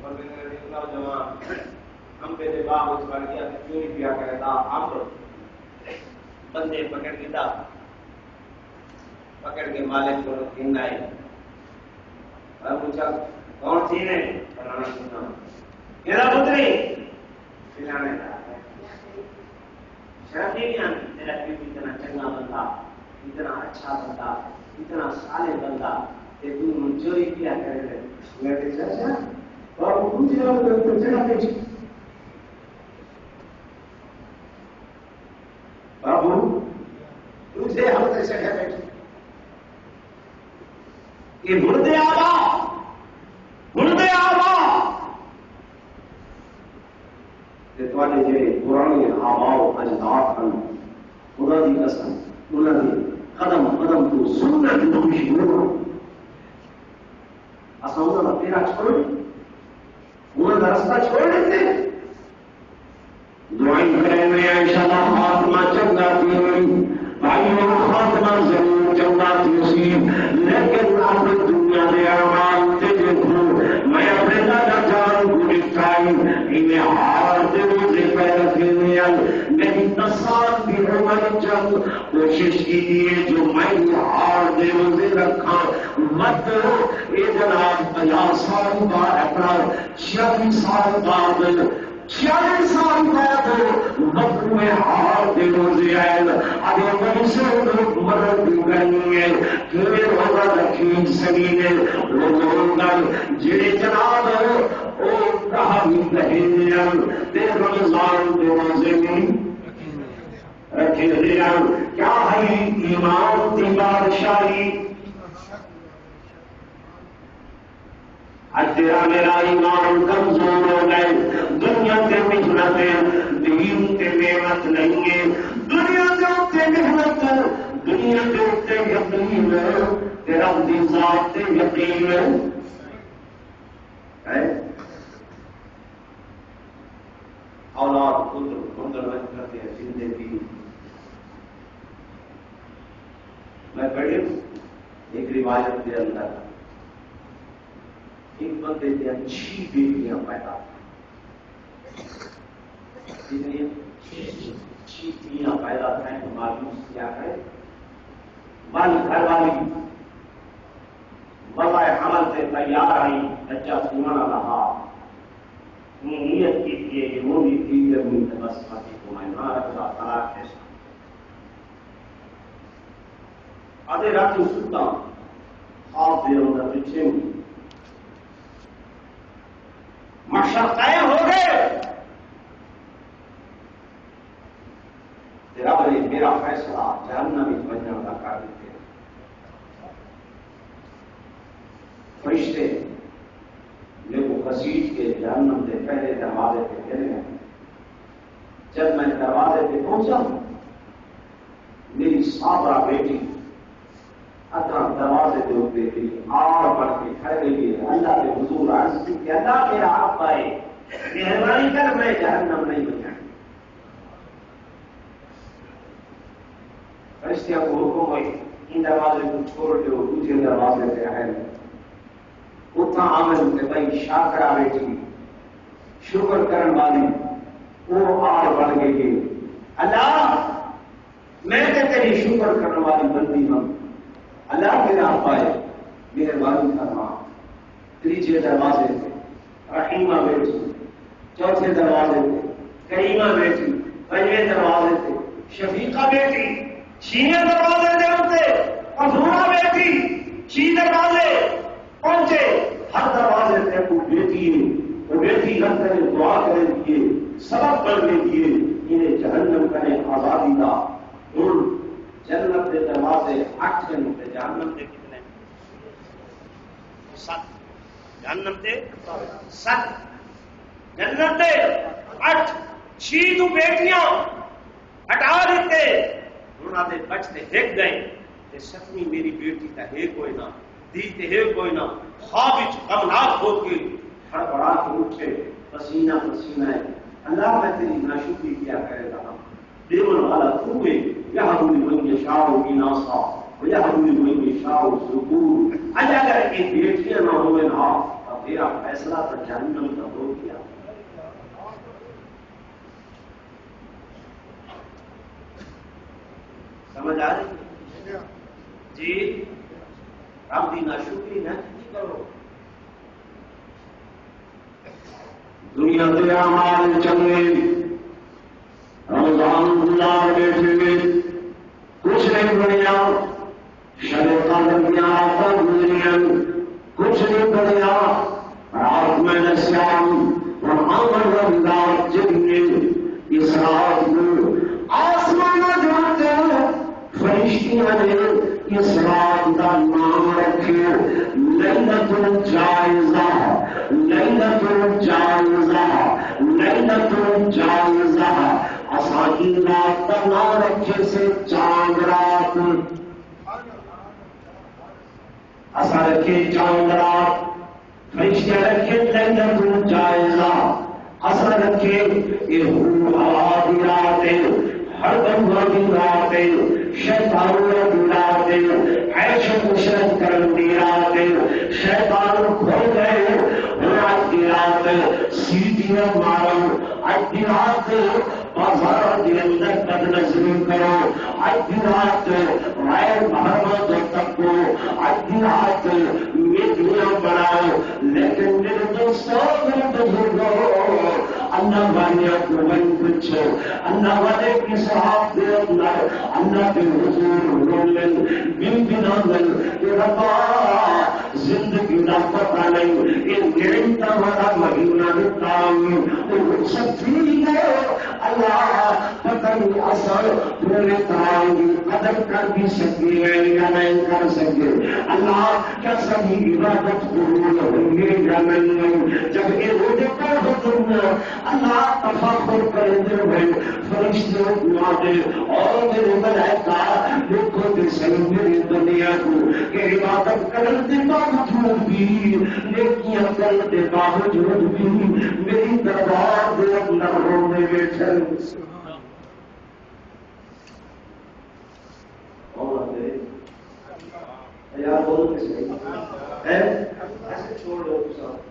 اور نوجوان ہم پہ باغ اس بار کیا چوری کیا کرتا آپ بندے پکڑ لیتا پکڑ کے مالک کو گن آئے اور پوچھا کون سی نے فلانا سنا میرا پتری فلانے کا شرم نہیں آتی تیرا پیو اتنا چنگا بندہ اتنا اچھا بندہ اتنا صالح بندہ کہ تو چوری کیا کرے میں کہ چاچا بابو پوچھ رہا ہوں تو جگہ پہ بابو تجھے ہم سے جگہ بیٹھے یہ مردے آبا کہ تھوڑے جڑے پرانے آباؤ اجداد ہیں انہوں کی قسم انہوں نے قدم قدم کو سنت نوشی نو اصل انہوں نے تیرا چھوڑ انہوں نے رستہ چھوڑ دیتے دعائیں کریں میں انشاءاللہ خاتمہ چنگا تھی بھائیوں خاتمہ ضرور چنگا تھی لیکن اپنی دنیا میں اعمال سے دیکھوں میں اپنے دادا جان کو دکھائی انہیں ہار دے روزے پیدا کرنے میری 10 سال کی عمر جب کوشش کیجیے جو میں ہار دے روزے رکھا مت یہ جناب 50 سال بعد اپنا 46 سال بعد 40 سال بعد وقت میں ہار دے روزے آئے ابھی میری سے مرد گئی ہے کہ روزہ رکھی سبھی نے وہ لوگ جڑے جناب وہ کہا بھی رہے تے رمضان کے روزے میں رکھے رہے کیا ہے ایمان کی بادشاہی آج تیرا میرا ایمان کمزور ہو گئے دنیا کے محنتیں دین کے نعمت نہیں ہے دنیا کے اتنے محنت دنیا کے اتنے یقین تیرا ذات یقین ہے اولاد پتر مندرج کرتے ہیں زندگی میں پڑھی ایک روایت کے اندر ایک بندے سے اچھی بیٹیاں پیدا اچھی بیٹیاں پیدا کریں تو معلوم کیا کرے من گھر والی وضع حمل سے تیار آئی بچہ سننا رہا نیت کی تھی کہ وہ بھی تھی زمین تبسمتی کو میں نہ رکھا طلاق ہے آدھے رات کو سنتا خواب دے رہا پیچھے مقصد قائم ہو گئے تیرا بھائی میرا فیصلہ جہنم میں بننے کا کر دیتے فرشتے میرے کو گھسیٹ کے جہنم کے پہلے دروازے پہ گر گئے جب میں دروازے پہ پہنچا میری صابرہ بیٹی اتنا دروازے پہ اٹھتے تھی آڑ پڑھ کے کھڑے گئے اللہ کے حضور عرض کی کہ اللہ میرا ابا ہے مہربانی کر میں جہنم نہیں بن جائیں فرشتوں کو حکم ہوئی ان دروازے کو چھوڑ دو دوسرے دروازے پہ آئے اتنا عمل کہ بھائی شاکرہ بیٹی شکر کرن والی وہ آڑ بڑھ گئی اللہ میں تو تیری شکر کرنے والی بندی ہوں اللہ میرا پائے مہربانی فرما تیسرے دروازے پہ رحیمہ بیٹی چوتھے دروازے پہ کریمہ بیٹی پنجویں دروازے پہ شفیقہ بیٹی چھویں دروازے پہ ہوتے مظہورہ بیٹی 6 دروازے پہنچے ہر دروازے پہ وہ بیٹی ہے وہ بیٹی ہر طرح دعا کرنے دیے سبق پڑھنے دیے انہیں جہنم کریں آزادی کا اور جنت کے دروازے 8 گھنٹے جہنم کے کتنے 7 جہنم کے 7 جنت کے 8 6 تو بیٹیاں ہٹا دیتے انہوں نے بچتے ہیک گئے کہ سچمی میری بیٹی کا ہے کوئی نہ دیتے ہے کوئی نہ خواب غمناک ہو کے ہڑبڑا کے اٹھے پسینہ پسینہ ہے اللہ میں تیری ناشکری کیا کرے گا دیون والا تو ہے یہاں من یشاء اناسا وَيَحْمِلُ مَن يَشَاءُ الذُّكُورَ اگر یہ بیٹیاں نہ ہوئے نا تو تیرا فیصلہ تو جہنم کا ہو گیا. سمجھ آ رہی جی؟ رب کی ناشکری نہ کرو. دنیا کے اعمال چنگے رمضان گزار بیٹھے کچھ نہیں بنیا. شیطان دنیا پر گزریاں کچھ نہیں بنیا. رات میں نسیان اور عمل رمضان جنگے اس رات میں آسمان جاتے فرشتیاں نے اس رات کا نام رکھے لیلۃ الجائزہ. لیلۃ الجائزہ لیلۃ الجائزہ. آسانی رات کا نام رکھے سے چاند رات. اصا رکھے چاند رات. فرشتے رکھے لیلۃ الجائزہ. اصا رکھے یہ ہوا کی رات ہر بندہ کی رات. شیطانوں کی رات. عیش و عشرت کرن کی رات. شیطان کھل گئے رات کی رات. سیٹیاں مارو اج کی رات. بازار کے اندر بد نظری کرو اج کی رات. غیر محرموں تک کو اج کی رات میٹیاں بناؤ. لیکن میرے دوستوں میرے بزرگوں اللہ والے کو من پوچھو. اللہ والے کی صحاب دے اندر اللہ کے حضور رولن بن بنامن کہ ربا زندگی نہ پتہ نہیں یہ نعمت ہمارا مہینہ نکال اور سچی ہے. اللہ پتہ نہیں اثر پورے تعالی کی قدر کر بھی سکے یا نہیں کر سکے. اللہ کیا سبھی عبادت قبول ہوں گے یا نہیں. جب یہ روزے پر ہوتے اللہ تفاخر کرتے ہوئے فرشتے دعاتے اور میرے ملائکہ دیکھو کہ صحیح میری دنیا کو کہ عبادت کرنے باوجود بھی نیکیاں کرنے باوجود بھی میری دربار دے اندر رونے بیٹھے. یار بولو کس ہے ایسے چھوڑ دو سب.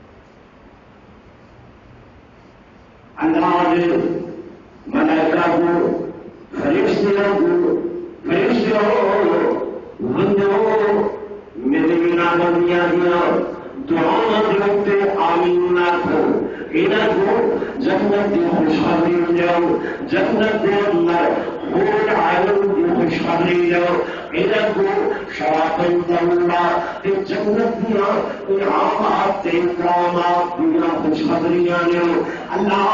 اللہ نے ملائکہ کو فرشتوں کو بندوں میرے بنا بندیاں دیا دعا دیتے آمین نہ ہو. انہیں کو جنت کی خوشحالی ہو جاؤ. جنت کے اندر خود عالم کی خوشحالی جاؤ. انہیں کو شراکن دلہ کہ جنت دیا انعامات اکرامات دیا خوشحالیاں جاؤ. اللہ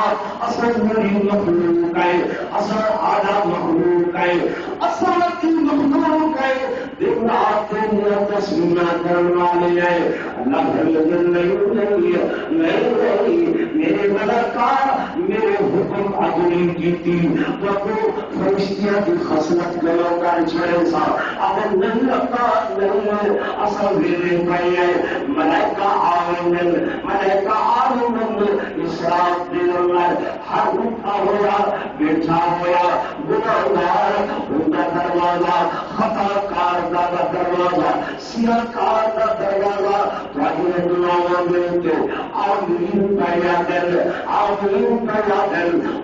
اصل میری مخلوق ہے. اصل آدھا مخلوق ہے. اصل کی مخلوق ہے. دن رات دنیا تسمیہ کرنے والے ہیں. اللہ نہیں میرے ملکہ میرے حکم اگلی کی تھی تو فرشتیاں کی خصلت گلوں کا چھڑے سا اگر نہیں لگتا نہیں اصل میرے بھائی ہے. ملائکہ آمین اس رات دن میں ہر اٹھا ہوا بیٹھا ہوا گناہگار ان کا دروازہ خطا کار کا دروازہ سیاہ کار کا دروازہ آمین پیادل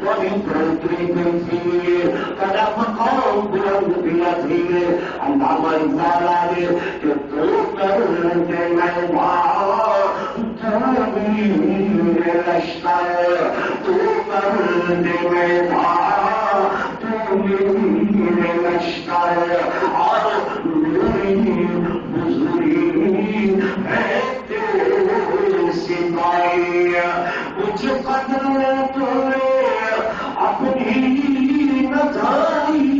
وہی پرتری گئی کدا مقام بلند دیا تھی. علامہ اقبال آگے کہ تو کر دے میں لشکر تو کر دے میں لشکر اور میری بزرگی ہے سپاہی. کچھ قدر تمہیں اپنی نظاری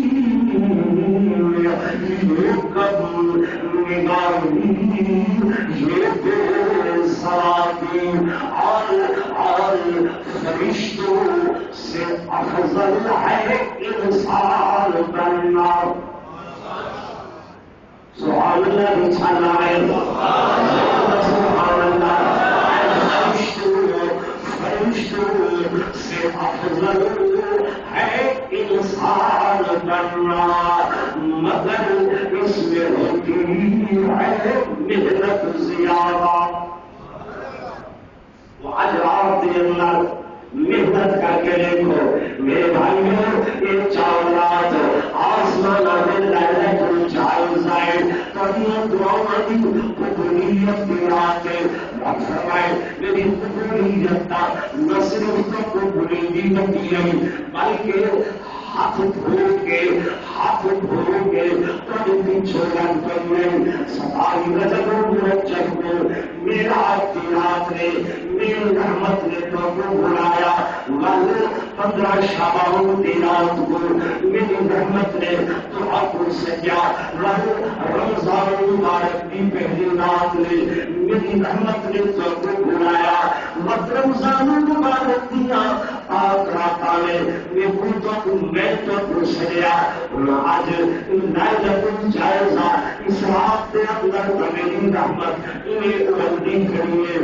یہ قبر نگاہی یہ بے ساتھی اور فرشتوں سے افضل ہے انسان بننا. سبحان اللہ چھانا ہے. سبحان اللہ. سے افضل ہے انسان بننا مگر اس میں محنت کر کے دیکھو میرے بھائیوں، یہ 4 رات آسمان کبھی دعا کی قبولیت کی رات فرمائے میری قبولیت کا نہ صرف تو قبولیت کی نہیں بلکہ ہاتھ دھو کے کبھی پیچھے کرنے سفائی رجب کو میرا رات نے میری رحمت نے تو بلایا 15 شعبان کی رات کو میری رحمت نے تو آپ سے کیا رمضان مبارک کی پہلی رات نے میری رحمت نے تو بلایا رمضان مبارک دیا آپ رات نے میں تو پوچھ گیا آج جائزہ اس رات کے اندر میری رحمت انہیں ابندی کریے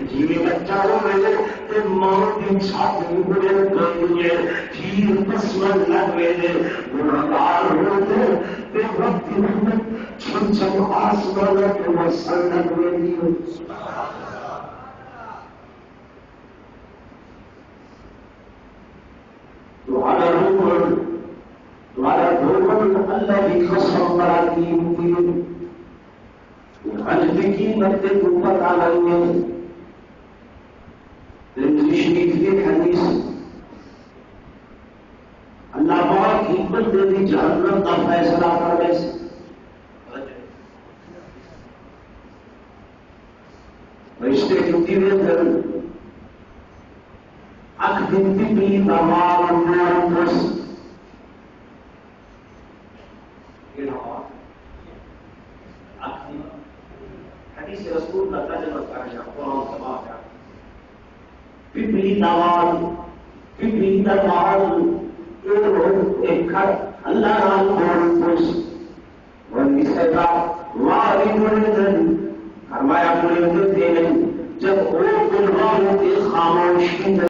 جی بچہ میں موت کی چھاتی بڑے کریے چیر قسمت لگ میرے گناہگار ہوتے وقت چھن چھن آسمان کے وسن لگ میری تمہارا دھوبن اللہ کی قسم بڑا قیمتی حج کی قیمت کے اوپر آ رہی ہے تشریف کی حدیث اللہ بہت حکمت دے دی جہنم کا فیصلہ کرنے سے رشتے چھٹی میں پھر اک گنتی بھی تمام حدیث رسول کا ترجمہ کرنا قرآن سے بات ہے پپلی نواز ایک گھر اللہ رات